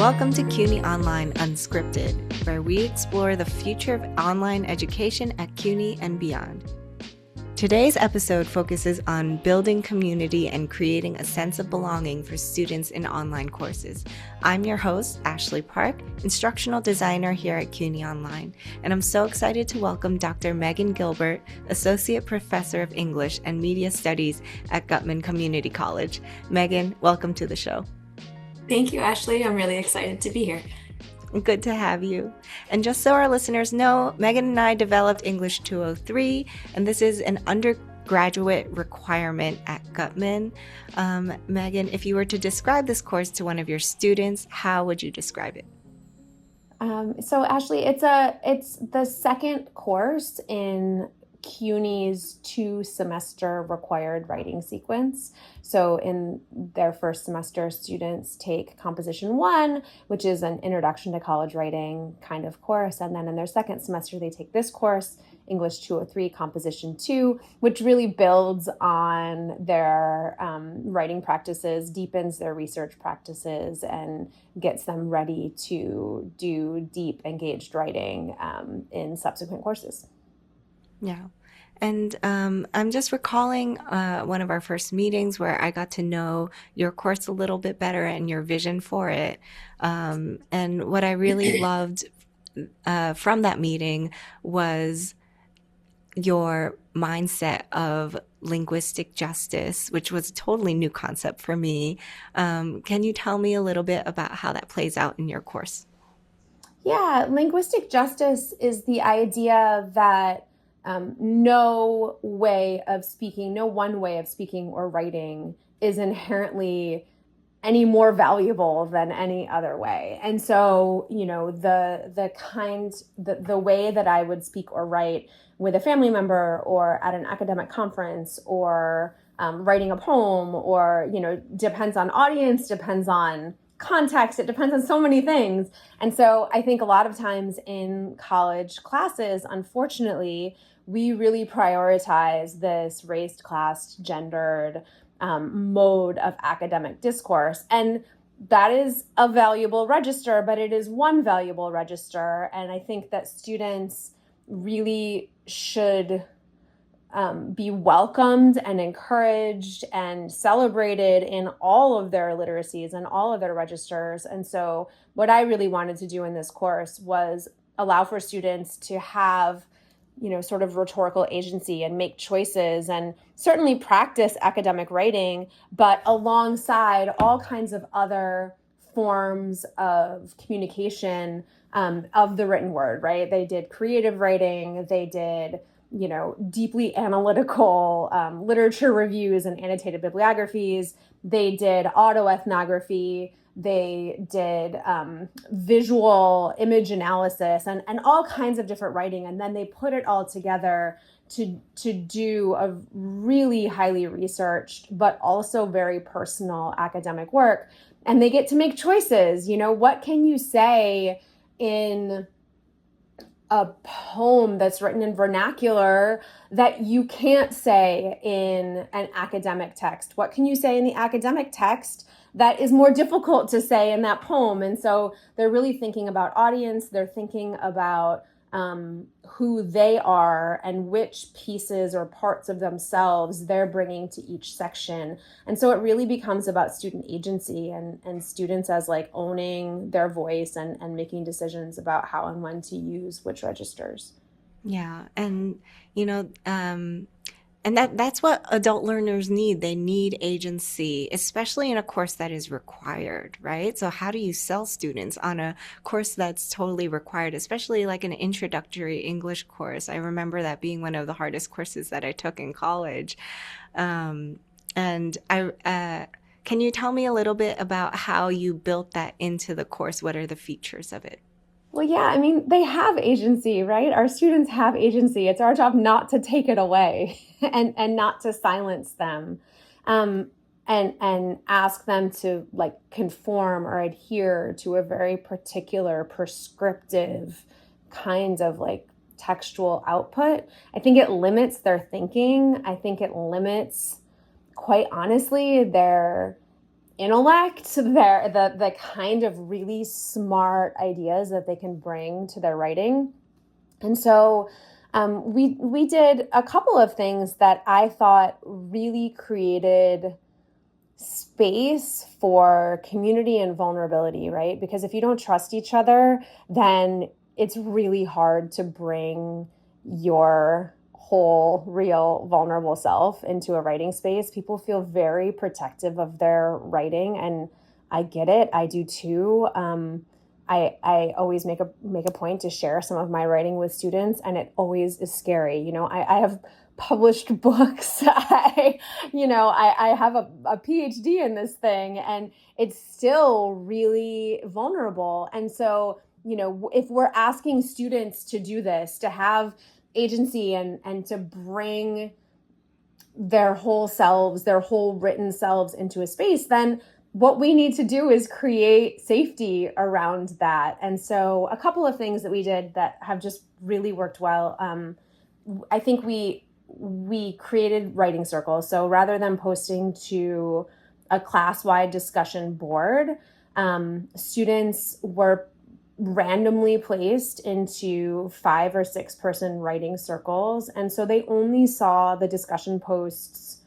Welcome to CUNY Online Unscripted, where we explore the future of online education at CUNY and beyond. Today's episode focuses on building community and creating a sense of belonging for students in online courses. I'm your host, Ashley Park, instructional designer here at CUNY Online, and I'm so excited to welcome Dr. Meghan Gilbert, Associate Professor of English and Media Studies at Guttman Community College. Meghan, welcome to the show. Thank you, Ashley. I'm really excited to be here. Good to have you. And just so our listeners know, Meghan and I developed English 203, and this is an undergraduate requirement at Guttman. Meghan, if you were to describe this course to one of your students, how would you describe it? So Ashley, it's the second course in CUNY's 2-semester required writing sequence. So in their first semester, students take Composition 1, which is an introduction to college writing kind of course. And then in their second semester, they take this course, English 203, Composition 2, which really builds on their writing practices, deepens their research practices, and gets them ready to do deep, engaged writing in subsequent courses. Yeah. And I'm just recalling one of our first meetings where I got to know your course a little bit better and your vision for it. And what I really loved from that meeting was your mindset of linguistic justice, which was a totally new concept for me. Can you tell me a little bit about how that plays out in your course? Yeah, linguistic justice is the idea that no one way of speaking or writing is inherently any more valuable than any other way. And so, the way that I would speak or write with a family member or at an academic conference or writing a poem or, depends on audience, depends on context, it depends on so many things. And so I think a lot of times in college classes, unfortunately, we really prioritize this raced, classed, gendered mode of academic discourse. And that is a valuable register, but it is one valuable register. And I think that students really should be welcomed and encouraged and celebrated in all of their literacies and all of their registers. And so what I really wanted to do in this course was allow for students to have sort of rhetorical agency and make choices and certainly practice academic writing, but alongside all kinds of other forms of communication of the written word, right? They did creative writing, they did, deeply analytical literature reviews and annotated bibliographies, they did autoethnography, they did visual image analysis and all kinds of different writing. And then they put it all together to do a really highly researched, but also very personal academic work. And they get to make choices. What can you say in a poem that's written in vernacular that you can't say in an academic text? What can you say in the academic text that is more difficult to say in that poem? And so they're really thinking about audience. They're thinking about who they are and which pieces or parts of themselves they're bringing to each section. And so it really becomes about student agency and students as owning their voice and making decisions about how and when to use which registers. Yeah. And, and that's what adult learners need. They need agency, especially in a course that is required, right? So how do you sell students on a course that's totally required, especially like an introductory English course? I remember that being one of the hardest courses that I took in college. Can you tell me a little bit about how you built that into the course? What are the features of it? Well, yeah, they have agency, right? Our students have agency. It's our job not to take it away and not to silence them and ask them to conform or adhere to a very particular prescriptive kind of textual output. I think it limits their thinking. I think it limits, quite honestly, their intellect, the kind of really smart ideas that they can bring to their writing. And so we did a couple of things that I thought really created space for community and vulnerability, right? Because if you don't trust each other, then it's really hard to bring your whole, real, vulnerable self into a writing space. People feel very protective of their writing, and I get it. I do too. I always make a point to share some of my writing with students, and it always is scary. You know, I have published books. I have a PhD in this thing, and it's still really vulnerable. And so, you know, if we're asking students to do this, to have agency and to bring their whole selves, their whole written selves into a space, then what we need to do is create safety around that. And so a couple of things that we did that have just really worked well. I think we created writing circles. So rather than posting to a class-wide discussion board, students were randomly placed into 5 or 6 person writing circles. And so they only saw the discussion posts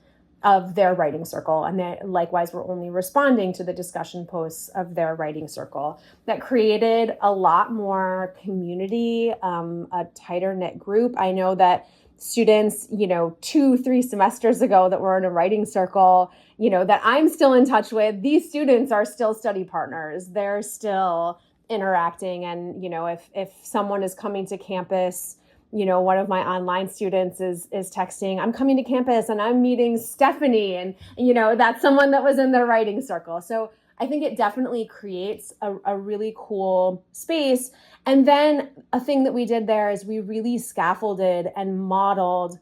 of their writing circle, and they likewise were only responding to the discussion posts of their writing circle. That created a lot more community, a tighter knit group. I know that students, 2-3 semesters ago that were in a writing circle, that I'm still in touch with, these students are still study partners. They're still interacting. And, if someone is coming to campus, one of my online students is texting, I'm coming to campus and I'm meeting Stephanie. And, that's someone that was in their writing circle. So I think it definitely creates a really cool space. And then a thing that we did there is we really scaffolded and modeled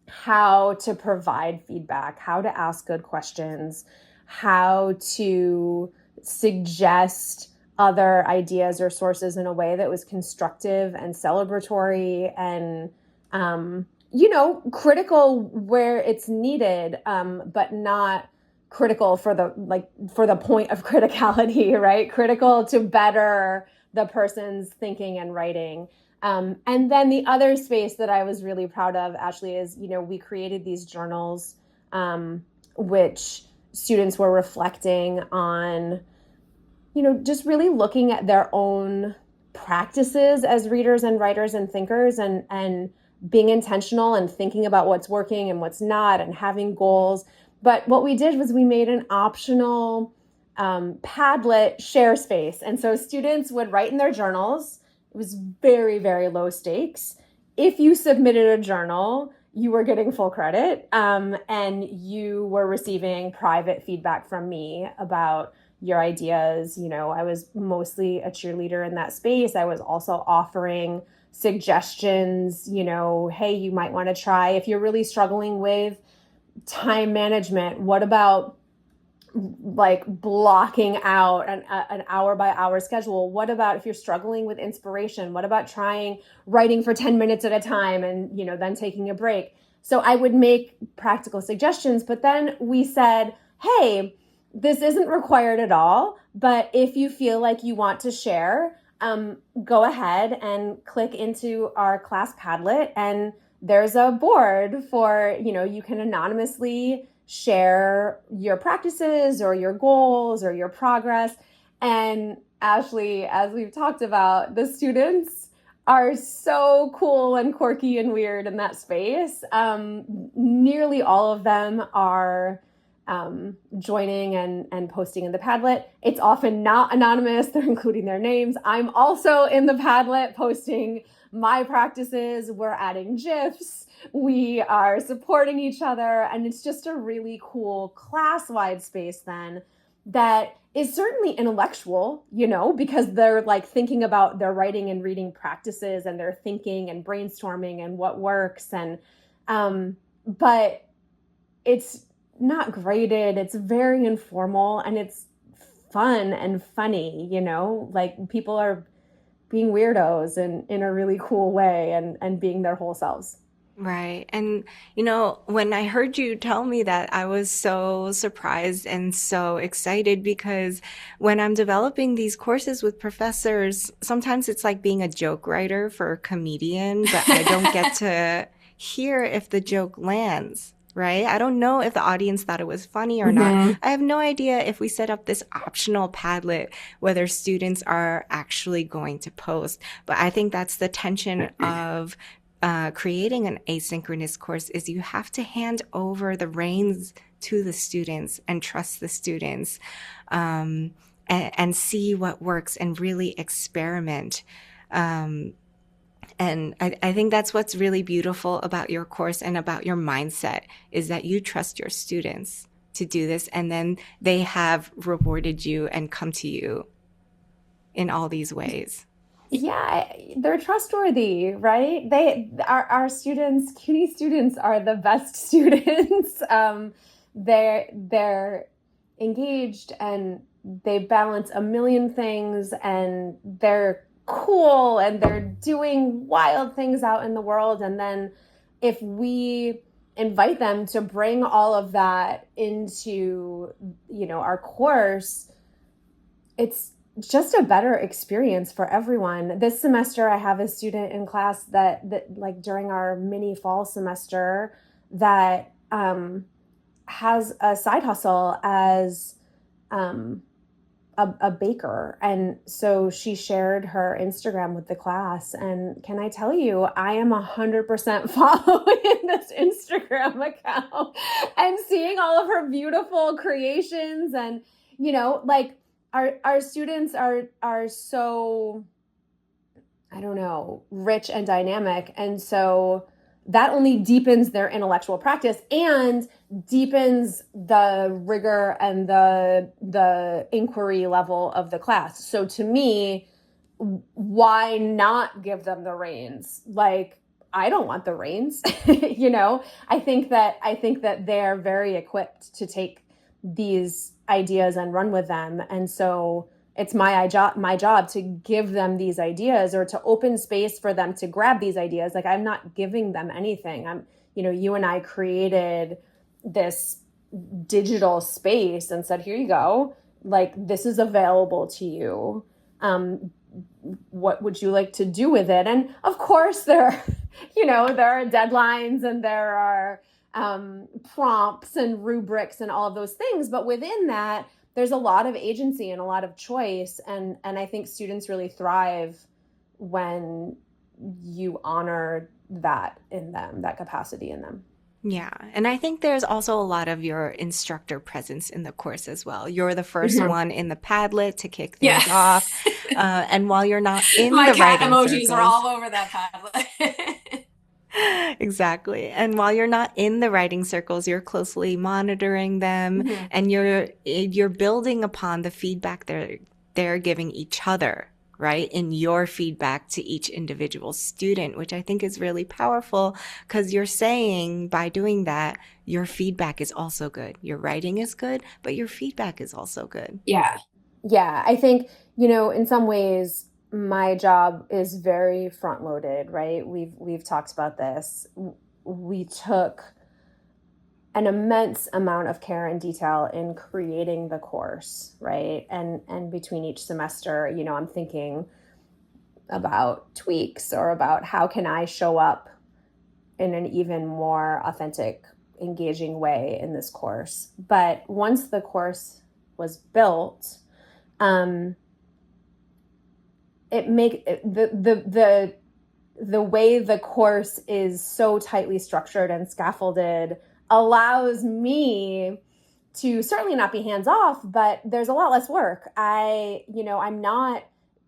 how to provide feedback, how to ask good questions, how to suggest other ideas or sources in a way that was constructive and celebratory and, critical where it's needed, but not critical for the point of criticality, right? Critical to better the person's thinking and writing. And then the other space that I was really proud of, Ashley, is, we created these journals, which students were reflecting on, just really looking at their own practices as readers and writers and thinkers, and being intentional and thinking about what's working and what's not, and having goals. But what we did was we made an optional Padlet share space. And so students would write in their journals. It was very, very low stakes. If you submitted a journal, you were getting full credit, and you were receiving private feedback from me about your ideas. I was mostly a cheerleader in that space. I was also offering suggestions, hey, you might want to try, if you're really struggling with time management, what about blocking out an hour by hour schedule? What about if you're struggling with inspiration? What about trying writing for 10 minutes at a time and, then taking a break? So I would make practical suggestions, but then we said, hey, this isn't required at all, but if you feel like you want to share, go ahead and click into our class Padlet, and there's a board for, you can anonymously share your practices or your goals or your progress. And Ashley, as we've talked about, the students are so cool and quirky and weird in that space. Nearly all of them are joining and posting in the Padlet. It's often not anonymous. They're including their names. I'm also in the Padlet posting my practices. We're adding GIFs. We are supporting each other. And it's just a really cool class-wide space then that is certainly intellectual, because they're thinking about their writing and reading practices, and they're thinking and brainstorming and what works. And, but it's not graded. It's very informal, and it's fun and funny, people are being weirdos and in a really cool way and being their whole selves. Right. And, when I heard you tell me that, I was so surprised and so excited because when I'm developing these courses with professors, sometimes it's like being a joke writer for a comedian, but I don't get to hear if the joke lands. Right? I don't know if the audience thought it was funny or not. Mhm. I have no idea if we set up this optional Padlet, whether students are actually going to post. But I think that's the tension of creating an asynchronous course is you have to hand over the reins to the students and trust the students, and see what works and really experiment. And I think that's what's really beautiful about your course and about your mindset is that you trust your students to do this, and then they have rewarded you and come to you in all these ways. Yeah, they're trustworthy, right? Our students, CUNY students are the best students. They're engaged and they balance a million things and they're cool and they're doing wild things out in the world. And then if we invite them to bring all of that into, our course, it's just a better experience for everyone. This semester, I have a student in class that like during our mini fall semester that has a side hustle as a baker. And so she shared her Instagram with the class. And can I tell you, I am 100% following this Instagram account and seeing all of her beautiful creations. And, like our students are so, I don't know, rich and dynamic. And so that only deepens their intellectual practice and deepens the rigor and the inquiry level of the class. So to me, why not give them the reins? Like, I don't want the reins. I think that they're very equipped to take these ideas and run with them. And so it's my job to give them these ideas or to open space for them to grab these ideas. Like, I'm not giving them anything. You and I created this digital space and said, here you go. Like, this is available to you. What would you like to do with it? And of course there are deadlines and there are prompts and rubrics and all of those things. But within that, there's a lot of agency and a lot of choice. And I think students really thrive when you honor that in them, that capacity in them. Yeah. And I think there's also a lot of your instructor presence in the course as well. You're the first Mhm. one in the Padlet to kick Yeah. things off. And while you're not in My the cat writing emojis are circles, all over that Padlet. exactly. And while you're not in the writing circles, you're closely monitoring them, Mhm. and you're building upon the feedback they're giving each other, right? In your feedback to each individual student, which I think is really powerful because you're saying by doing that, your feedback is also good. Your writing is good, but your feedback is also good. Yeah. Yeah, I think, in some ways my job is very front loaded, right? We've talked about this. We took an immense amount of care and detail in creating the course, right? And between each semester, I'm thinking about tweaks or about how can I show up in an even more authentic, engaging way in this course. But once the course was built, the way the course is so tightly structured and scaffolded allows me to certainly not be hands off, but there's a lot less work. I'm not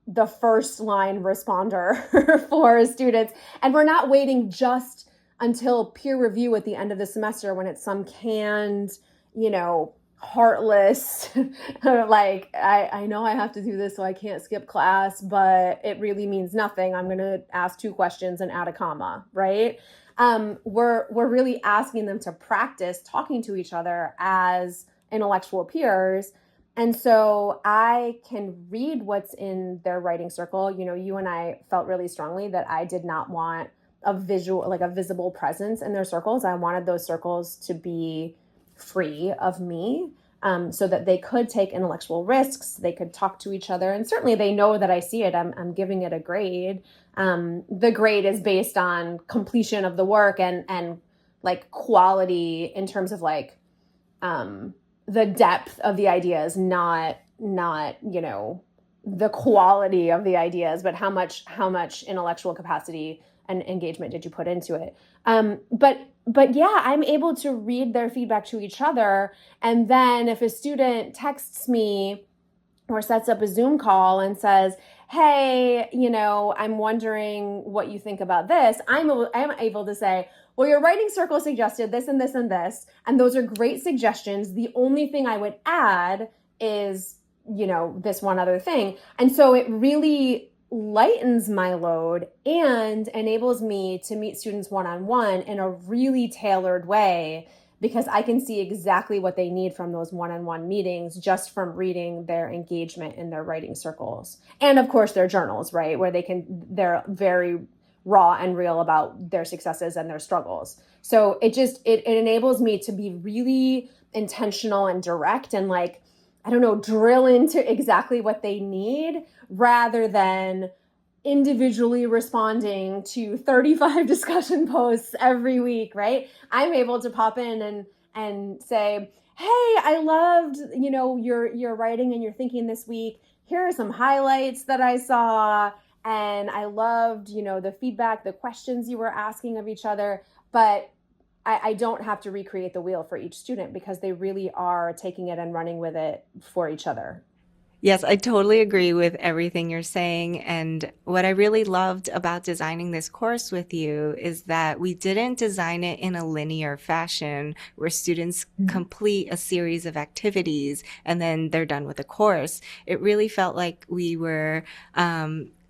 the first line responder for students, and we're not waiting just until peer review at the end of the semester when it's some canned, heartless, like, I know I have to do this, so I can't skip class, but it really means nothing. I'm going to ask 2 questions and add a comma, right? We're really asking them to practice talking to each other as intellectual peers. And so I can read what's in their writing circle. You and I felt really strongly that I did not want a visible presence in their circles. I wanted those circles to be free of me, so that they could take intellectual risks, they could talk to each other, and certainly they know that I see it. I'm giving it a grade. The grade is based on completion of the work and like quality in terms of like the depth of the ideas, not the quality of the ideas, but how much intellectual capacity and engagement did you put into it. But yeah, I'm able to read their feedback to each other. And then if a student texts me or sets up a Zoom call and says, hey, I'm wondering what you think about this, I'm able to say, well, your writing circle suggested this and this and this, and those are great suggestions. The only thing I would add is, this one other thing. And so it really lightens my load and enables me to meet students one-on-one in a really tailored way, because I can see exactly what they need from those one-on-one meetings just from reading their engagement in their writing circles. And of course their journals, right? Where they're very raw and real about their successes and their struggles. So it enables me to be really intentional and direct and like, I don't know, drill into exactly what they need rather than individually responding to 35 discussion posts every week, right? I'm able to pop in and say, hey, I loved, your writing and your thinking this week. Here are some highlights that I saw. And I loved, the feedback, the questions you were asking of each other. But I don't have to recreate the wheel for each student because they really are taking it and running with it for each other. Yes, I totally agree with everything you're saying. And what I really loved about designing this course with you is that we didn't design it in a linear fashion where students complete a series of activities and then they're done with the course. It really felt like we were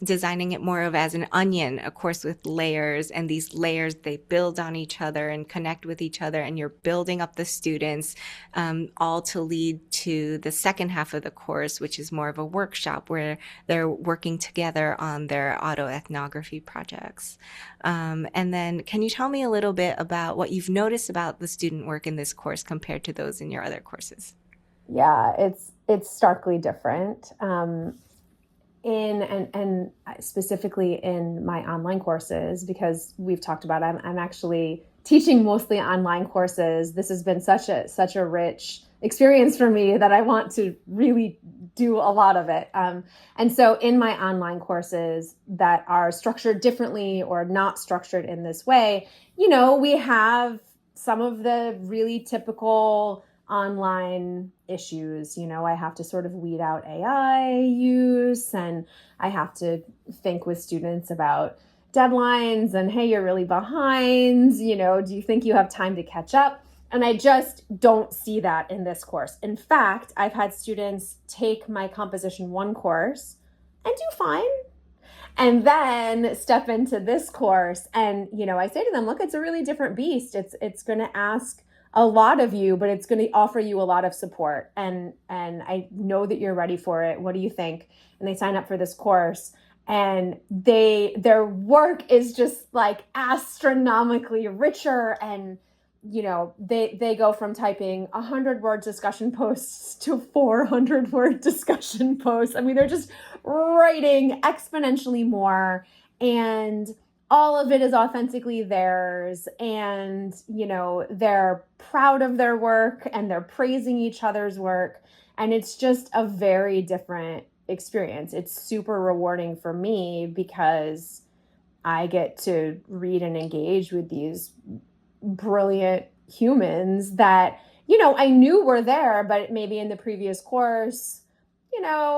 designing it more of as an onion, a course with layers, and these layers, they build on each other and connect with each other, and you're building up the students, all to lead to the second half of the course, which is more of a workshop where they're working together on their autoethnography projects. And then can you tell me a little bit about what you've noticed about the student work in this course compared to those in your other courses? Yeah, it's starkly different. And specifically in my online courses, because we've talked about, I'm actually teaching mostly online courses. This has been such a rich experience for me that I want to really do a lot of it. And so in my online courses that are structured differently or not structured in this way, we have some of the really typical online issues. I have to sort of weed out AI use, and I have to think with students about deadlines and, hey, you're really behind, do you think you have time to catch up? And I just don't see that in this course. In fact, I've had students take my Composition 1 course and do fine, and then step into this course. And, I say to them, look, it's a really different beast. It's going to ask a lot of you, but it's going to offer you a lot of support. And I know that you're ready for it. What do you think? And they sign up for this course, and their work is just like astronomically richer. And, they go from typing 100-word discussion posts to 400-word discussion posts. I mean, they're just writing exponentially more, and all of it is authentically theirs. And, they're proud of their work and they're praising each other's work. And it's just a very different experience. It's super rewarding for me because I get to read and engage with these brilliant humans that, I knew were there, but maybe in the previous course,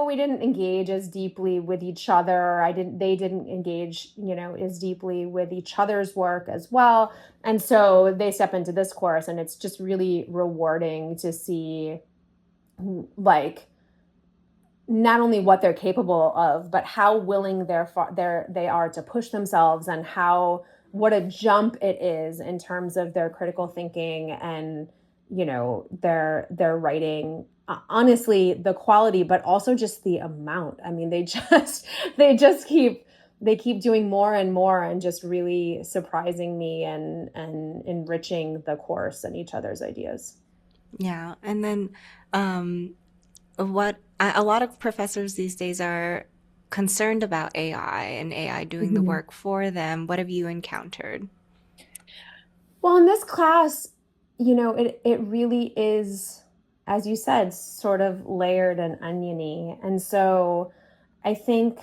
we didn't engage as deeply with each other. They didn't engage, as deeply with each other's work as well. And so they step into this course, and it's just really rewarding to see, like, not only what they're capable of, but how willing they are to push themselves, and what a jump it is in terms of their critical thinking and, their writing. Honestly, the quality, but also just the amount. I mean, they just keep they keep doing more and more and just really surprising me and enriching the course and each other's ideas. Yeah. And then what a lot of professors these days are concerned about AI and AI doing the work for them. What have you encountered? Well, in this class, it really is, as you said, sort of layered and oniony. And so I think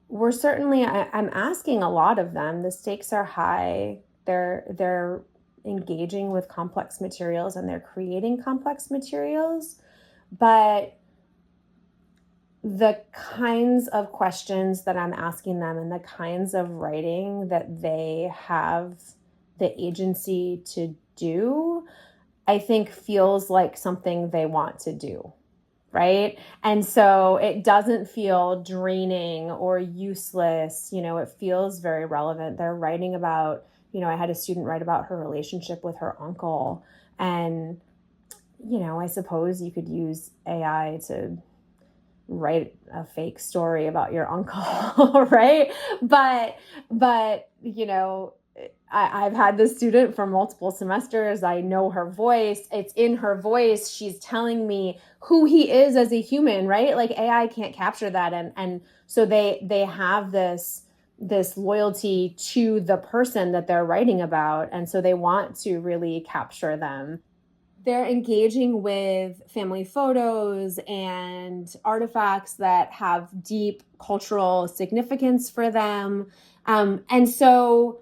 we're certainly, I'm asking a lot of them. The stakes are high. They're engaging with complex materials and they're creating complex materials. But the kinds of questions that I'm asking them and the kinds of writing that they have the agency to do, I think feels like something they want to do, right? And so it doesn't feel draining or useless. It feels very relevant. They're writing about, I had a student write about her relationship with her uncle. And, I suppose you could use AI to write a fake story about your uncle, right? But I've had this student for multiple semesters. I know her voice. It's in her voice. She's telling me who he is as a human, right? Like AI can't capture that. And so they have this loyalty to the person that they're writing about. And so they want to really capture them. They're engaging with family photos and artifacts that have deep cultural significance for them. And so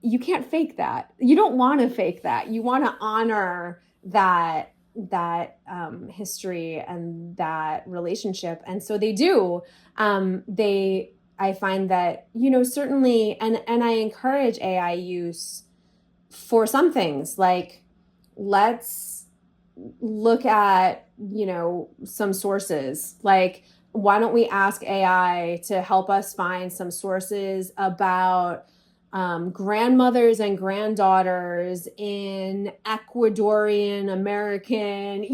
you can't fake that. You don't want to fake that. You want to honor that history and that relationship. And so they do. I find that, certainly, and I encourage AI use for some things, like let's look at, some sources. Like, why don't we ask AI to help us find some sources about grandmothers and granddaughters in Ecuadorian American,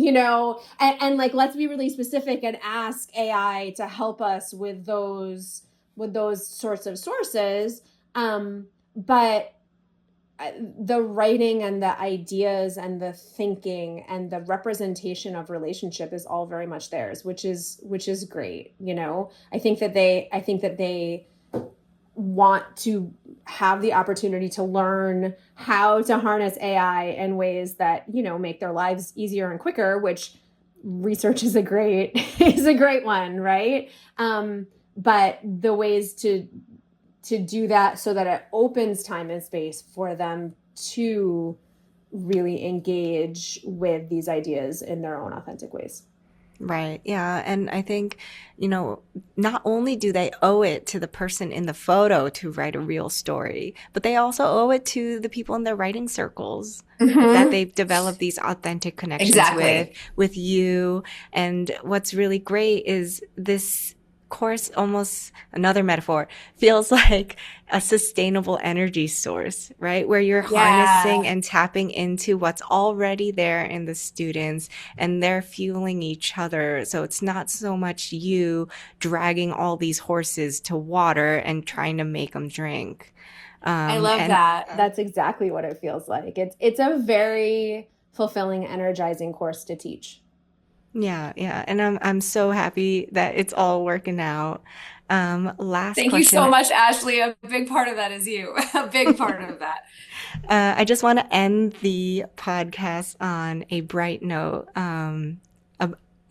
and like, let's be really specific and ask AI to help us with those sorts of sources. But the writing and the ideas and the thinking and the representation of relationship is all very much theirs, which is great. I think that they want to have the opportunity to learn how to harness AI in ways that, make their lives easier and quicker, which research is a great one, right? But the ways to do that so that it opens time and space for them to really engage with these ideas in their own authentic ways. Right. Yeah. And I think, not only do they owe it to the person in the photo to write a real story, but they also owe it to the people in their writing circles that they've developed these authentic connections with you. And what's really great is this course, almost another metaphor, feels like a sustainable energy source, right? Where you're harnessing and tapping into what's already there in the students and they're fueling each other. So it's not so much you dragging all these horses to water and trying to make them drink. I love that. That's exactly what it feels like. It's a very fulfilling, energizing course to teach. Yeah. And I'm so happy that it's all working out. Thank question. You so much, Ashley. A big part of that is you. A big part of that. I just want to end the podcast on a bright note, on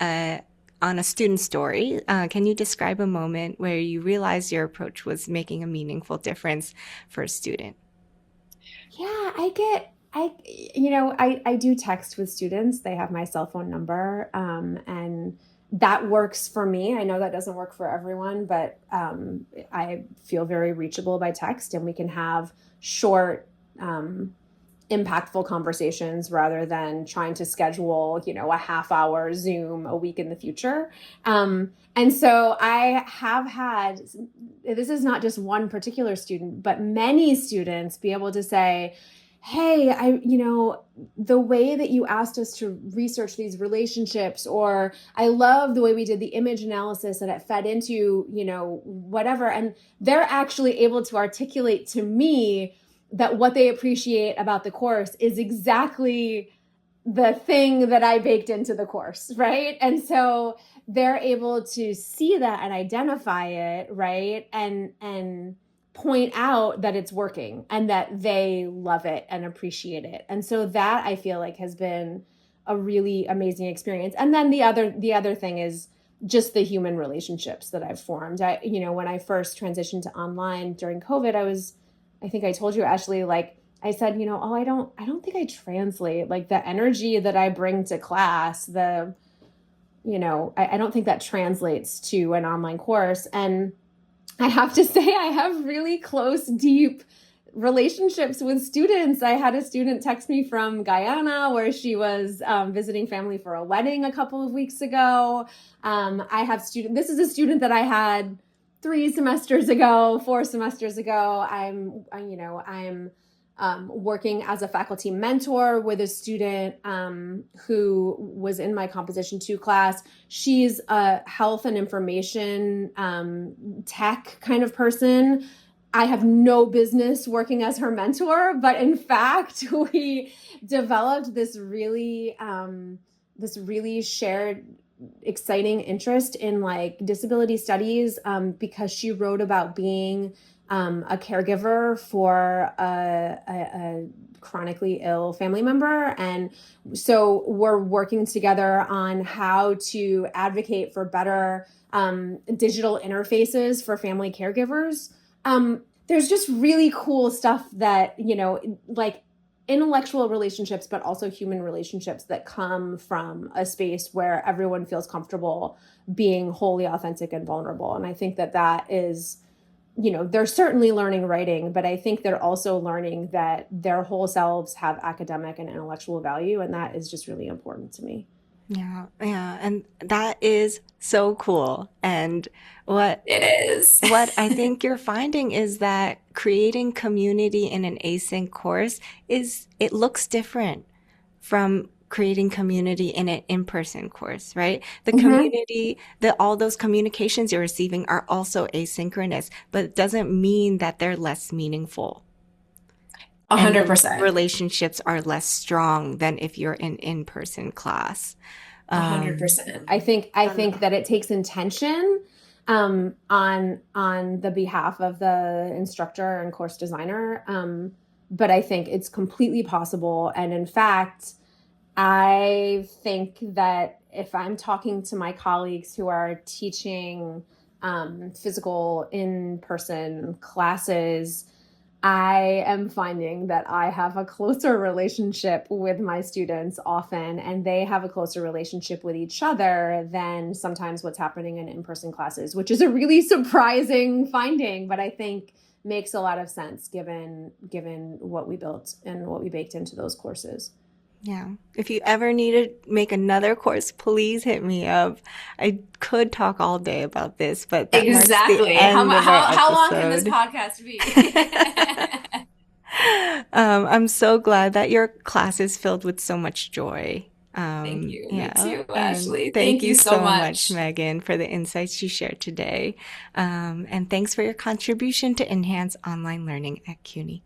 a student story. Can you describe a moment where you realized your approach was making a meaningful difference for a student? Yeah, I do text with students. They have my cell phone number, and that works for me. I know that doesn't work for everyone, but I feel very reachable by text, and we can have short, impactful conversations rather than trying to schedule, a half-hour Zoom a week in the future. And so I have had, this is not just one particular student, but many students be able to say, hey, the way that you asked us to research these relationships, or I love the way we did the image analysis and it fed into, whatever. And they're actually able to articulate to me that what they appreciate about the course is exactly the thing that I baked into the course, right? And so they're able to see that and identify it, right? And point out that it's working and that they love it and appreciate it. And so that I feel like has been a really amazing experience. And then the other thing is just the human relationships that I've formed. When I first transitioned to online during COVID, I think I told you, Ashley, like I said, I don't think I translate like the energy that I bring to class, I don't think that translates to an online course. And I have to say, I have really close, deep relationships with students. I had a student text me from Guyana where she was visiting family for a wedding a couple of weeks ago. This is a student that I had 4 semesters ago. I'm working as a faculty mentor with a student who was in my Composition 2 class. She's a health and information tech kind of person. I have no business working as her mentor, but in fact, we developed this really shared exciting interest in like disability studies because she wrote about being a caregiver for a chronically ill family member. And so we're working together on how to advocate for better digital interfaces for family caregivers. There's just really cool stuff that, like intellectual relationships, but also human relationships that come from a space where everyone feels comfortable being wholly authentic and vulnerable. And I think that is, they're certainly learning writing, but I think they're also learning that their whole selves have academic and intellectual value. And that is just really important to me. Yeah. And that is so cool. And what I think you're finding is that creating community in an async course it looks different from creating community in an in-person course, right? The community, all those communications you're receiving are also asynchronous, but it doesn't mean that they're less meaningful. 100%. Relationships are less strong than if you're in in-person class. 100%. I think that it takes intention on the behalf of the instructor and course designer. But I think it's completely possible. And in fact, I think that if I'm talking to my colleagues who are teaching physical in-person classes, I am finding that I have a closer relationship with my students often, and they have a closer relationship with each other than sometimes what's happening in in-person classes, which is a really surprising finding, but I think makes a lot of sense given what we built and what we baked into those courses. Yeah. If you ever need to make another course, please hit me up. I could talk all day about this, but that exactly. How long can this podcast be? I'm so glad that your class is filled with so much joy. Thank you. Yeah. Me too, Ashley. Thank you so much, Meghan, for the insights you shared today. And thanks for your contribution to enhance online learning at CUNY.